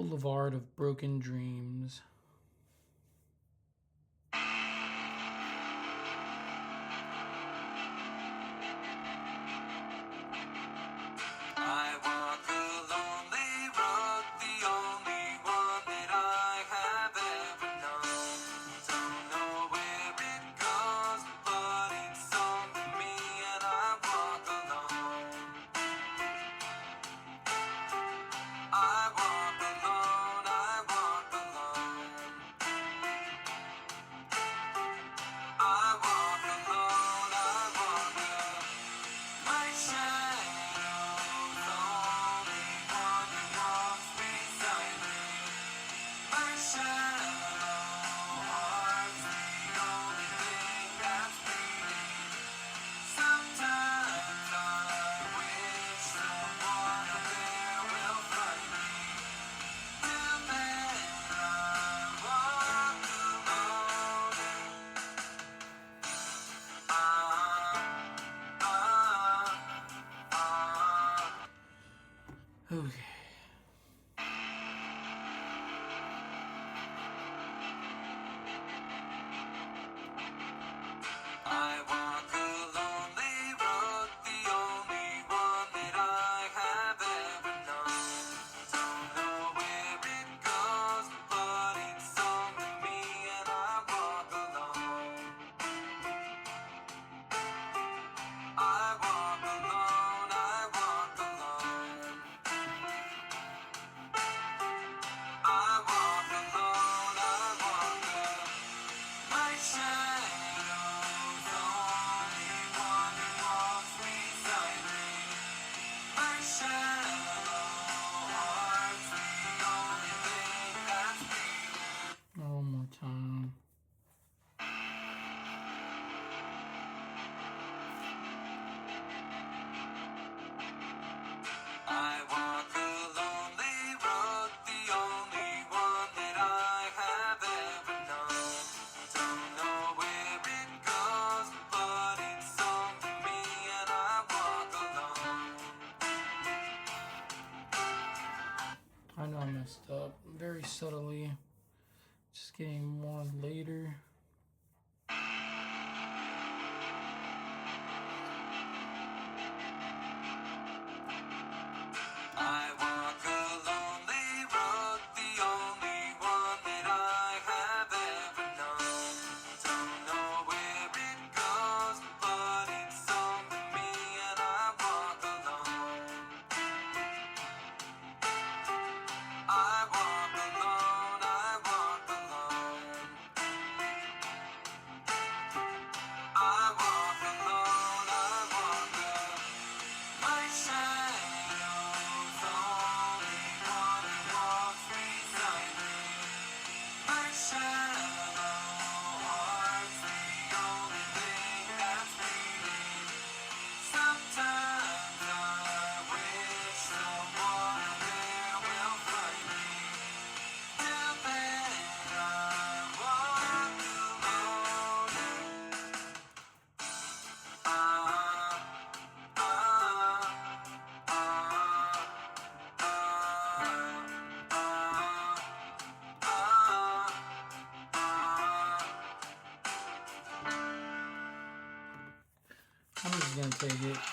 Boulevard of Broken Dreams. I walk a lonely road, the only one that I have ever known. Don't know where it goes, but it's only me and I walk alone. I walk alone, I walk alone. I walk alone, I walk alone. My shadow's the only one that walks beside me. My shadow heart's the only thing that's beating. Sometimes I wish someone out there will find me. Till then I walk alone. Okay. I walk a lonely road, the only one that I have ever known. Don't know where it goes, but it's only me and I walk alone. I walk alone, I walk alone. I walk alone, I walk alone. My shadow's the only one that walks beside me. My shadow heart's the only thing that's beating. One more time. I walk a lonely road, the only one that I have ever known. Don't know where it goes, but it's only me and I walk alone. I know I messed up very subtly. Just getting more later. I walk a lonely road, the only one that I have ever known. Don't know where it goes, but it's only me and I walk alone. I walk alone, I walk alone. I walk alone, I walk alone. My shadow's the only one that walks beside me. My shadow heart's the only thing that's beating. Sometimes I wish someone out there will find me. Till then I walk alone. I'm just gonna take it.